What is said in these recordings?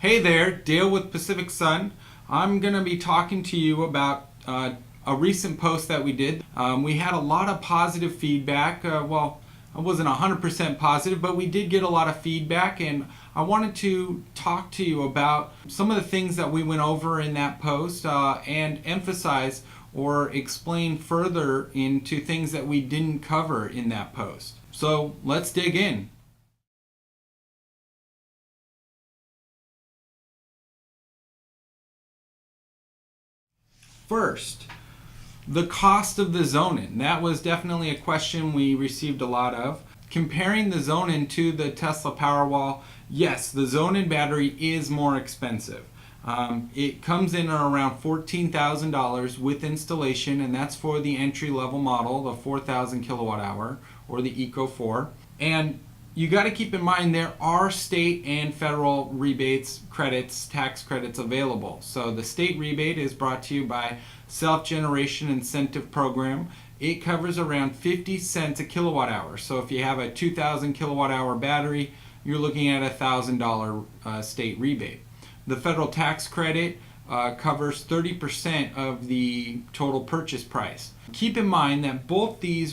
Hey there, Dale with Pacific Sun. I'm going to be talking to you about a recent post that we did. We had a lot of positive feedback. Well, I wasn't 100% positive, but we did get a lot of feedback, and I wanted to talk to you about some of the things that we went over in that post and emphasize or explain further into things that we didn't cover in that post. So let's dig in. First, the cost of the Sonnen. That was definitely a question we received a lot of. Comparing the Sonnen to the Tesla Powerwall, yes, the Sonnen battery is more expensive. It comes in around $14,000 with installation, and that's for the entry-level model, the 4,000 kilowatt hour, or the Eco 4. And you got to keep in mind there are state and federal rebates, credits, tax credits available. So the state rebate is brought to you by Self-Generation Incentive Program. It covers around 50 cents a kilowatt hour. So if you have a 2,000 kilowatt hour battery, you're looking at a $1,000 state rebate. The federal tax credit covers 30% of the total purchase price. Keep in mind that both the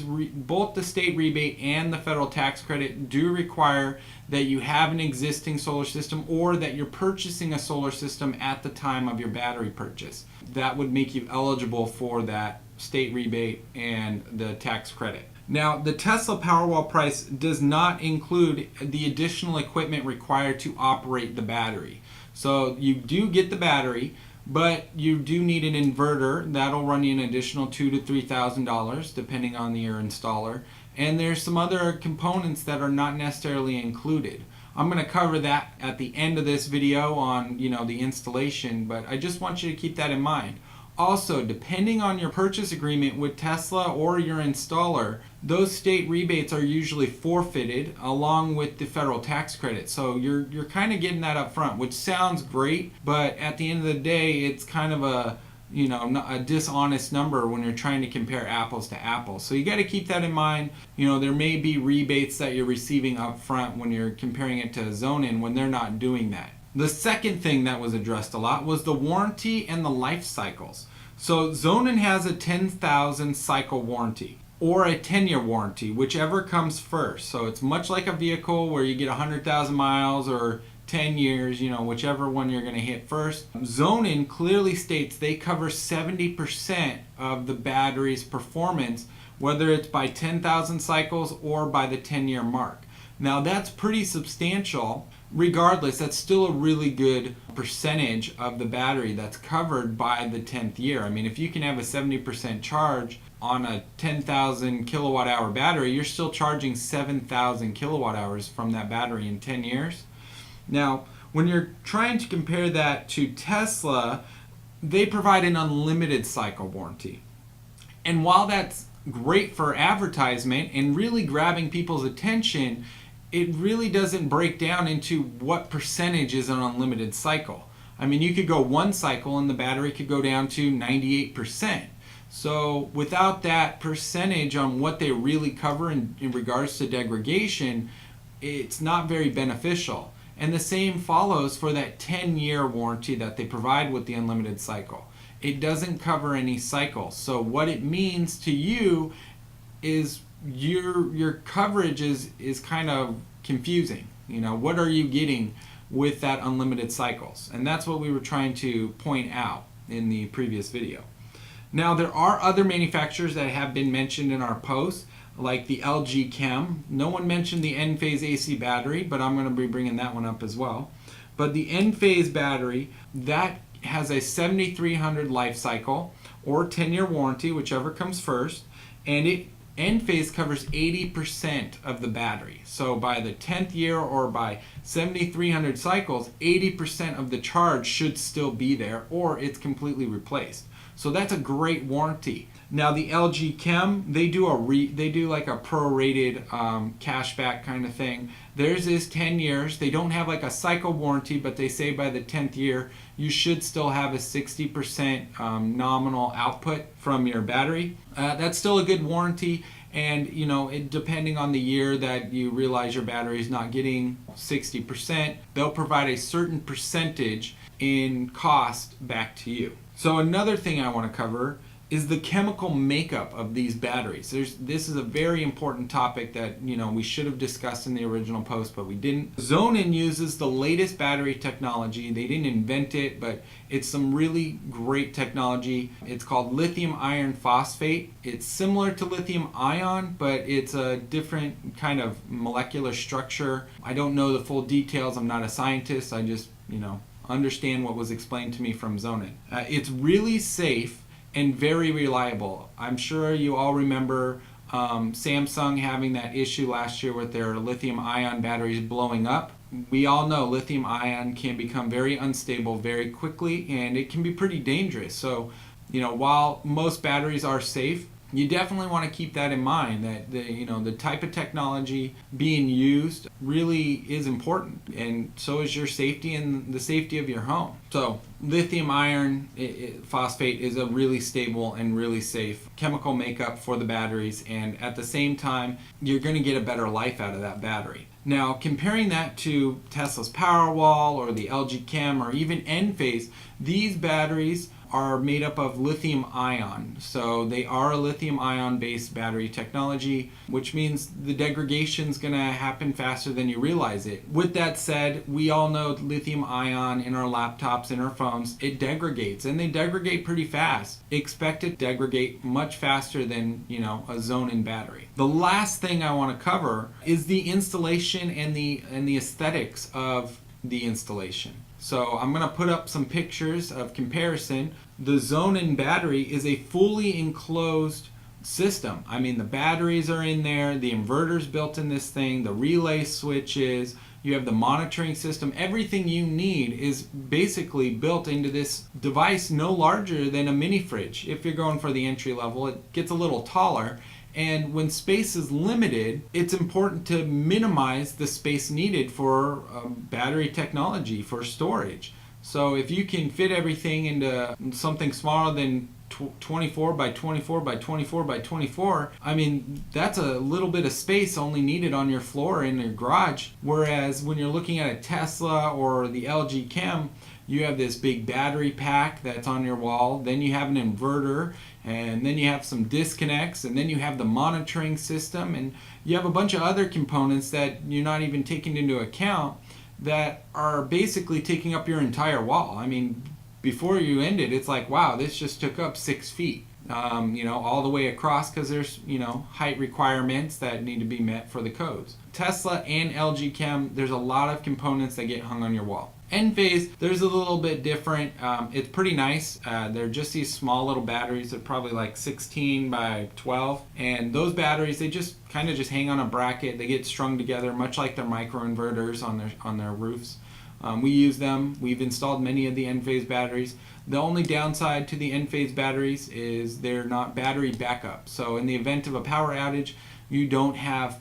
state rebate and the federal tax credit do require that you have an existing solar system or that you're purchasing a solar system at the time of your battery purchase. That would make you eligible for that state rebate and the tax credit. Now, the Tesla Powerwall price does not include the additional equipment required to operate the battery. So you do get the battery, but you do need an inverter. That'll run you an additional $2,000 to $3,000 depending on your installer. And there's some other components that are not necessarily included. I'm going to cover that at the end of this video on the installation, but I just want you to keep that in mind. Also, depending on your purchase agreement with Tesla or your installer, those state rebates are usually forfeited along with the federal tax credit. So you're kind of getting that up front, which sounds great, but at the end of the day, it's kind of a dishonest number when you're trying to compare apples to apples. So you got to keep that in mind. There may be rebates that you're receiving up front when you're comparing it to Sonnen when they're not doing that. The second thing that was addressed a lot was the warranty and the life cycles. So Sonnen has a 10,000 cycle warranty or a 10-year warranty, whichever comes first. So it's much like a vehicle where you get 100,000 miles or 10 years, whichever one you're going to hit first. Sonnen clearly states they cover 70% of the battery's performance, whether it's by 10,000 cycles or by the 10-year mark. Now that's pretty substantial. Regardless, that's still a really good percentage of the battery that's covered by the 10th year. I mean, if you can have a 70% charge on a 10,000 kilowatt hour battery, you're still charging 7,000 kilowatt hours from that battery in 10 years. Now, when you're trying to compare that to Tesla, they provide an unlimited cycle warranty. And while that's great for advertisement and really grabbing people's attention, it really doesn't break down into what percentage is an unlimited cycle. I mean, you could go one cycle and the battery could go down to 98%. So without that percentage on what they really cover in regards to degradation, it's not very beneficial. And the same follows for that 10-year warranty that they provide with the unlimited cycle. It doesn't cover any cycles. So what it means to you is your coverage is kind of confusing. What are you getting with that unlimited cycles? And that's what we were trying to point out in the previous video. Now, there are other manufacturers that have been mentioned in our post, like the LG Chem. No one mentioned the Enphase AC battery, but I'm going to be bringing that one up as well. But the Enphase battery, that has a 7,300 life cycle or 10-year warranty, whichever comes first, and Enphase covers 80% of the battery. So by the 10th year or by 7,300 cycles, 80% of the charge should still be there or it's completely replaced. So that's a great warranty. Now the LG Chem, they do like a prorated cashback kind of thing. Theirs is 10 years. They don't have like a cycle warranty, but they say by the 10th year you should still have a 60% nominal output from your battery. That's still a good warranty. And depending on the year that you realize your battery is not getting 60%, they'll provide a certain percentage in cost back to you. So another thing I want to cover is the chemical makeup of these batteries. This is a very important topic that we should have discussed in the original post, but we didn't. Sonnen uses the latest battery technology. They didn't invent it, but it's some really great technology. It's called lithium iron phosphate. It's similar to lithium ion, but it's a different kind of molecular structure. I don't know the full details. I'm not a scientist. I just understand what was explained to me from Sonnen. It's really safe and very reliable. I'm sure you all remember Samsung having that issue last year with their lithium ion batteries blowing up. We all know lithium ion can become very unstable very quickly, and it can be pretty dangerous. So, while most batteries are safe, you definitely want to keep that in mind, that the type of technology being used really is important, and so is your safety and the safety of your home. So lithium iron phosphate is a really stable and really safe chemical makeup for the batteries, and at the same time you're going to get a better life out of that battery. Now, comparing that to Tesla's Powerwall or the LG Chem or even Enphase, these batteries are made up of lithium ion. So they are a lithium ion based battery technology, which means the degradation is going to happen faster than you realize it. With that said, we all know lithium ion in our laptops, in our phones, it degrades, and they degrade pretty fast. Expect it to degrade much faster than a Sonnen battery. The last thing I want to cover is the installation and the aesthetics of the installation. So I'm going to put up some pictures of comparison. The Sonnen battery is a fully enclosed system. I mean, the batteries are in there, the inverter's built in this thing, the relay switches, you have the monitoring system. Everything you need is basically built into this device, no larger than a mini fridge. If you're going for the entry level, it gets a little taller. And when space is limited, it's important to minimize the space needed for battery technology, for storage. So if you can fit everything into something smaller than 24 by 24 by 24 by 24, I mean, that's a little bit of space only needed on your floor in your garage. Whereas when you're looking at a Tesla or the LG Chem, you have this big battery pack that's on your wall, then you have an inverter, and then you have some disconnects, and then you have the monitoring system, and you have a bunch of other components that you're not even taking into account that are basically taking up your entire wall. I mean, before you end it, it's like, wow, this just took up 6 feet, all the way across, because there's, height requirements that need to be met for the codes. Tesla and LG Chem, there's a lot of components that get hung on your wall. Enphase, there's a little bit different. It's pretty nice. They're just these small little batteries. They're probably like 16 by 12. And those batteries, they just kind of just hang on a bracket. They get strung together, much like their microinverters on their roofs. We use them. We've installed many of the Enphase batteries. The only downside to the Enphase batteries is they're not battery backup. So in the event of a power outage, you don't have,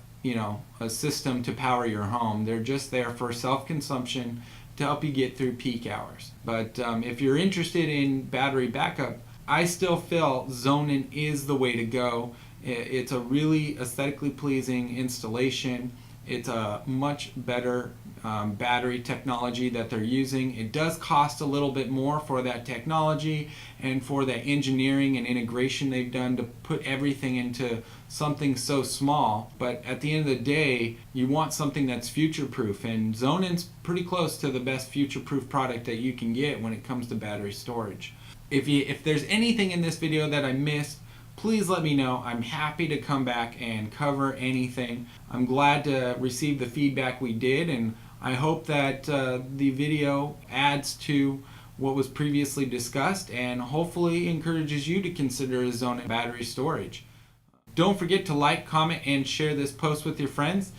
a system to power your home. They're just there for self-consumption to help you get through peak hours. But if you're interested in battery backup, I still feel Sonnen is the way to go. It's a really aesthetically pleasing installation. It's a much better battery technology that they're using. It does cost a little bit more for that technology and for the engineering and integration they've done to put everything into something so small. But at the end of the day, you want something that's future-proof, and Sonnen's pretty close to the best future-proof product that you can get when it comes to battery storage. If there's anything in this video that I missed, please let me know. I'm happy to come back and cover anything. I'm glad to receive the feedback we did, and I hope that the video adds to what was previously discussed and hopefully encourages you to consider a Sonnen battery storage. Don't forget to like, comment, and share this post with your friends.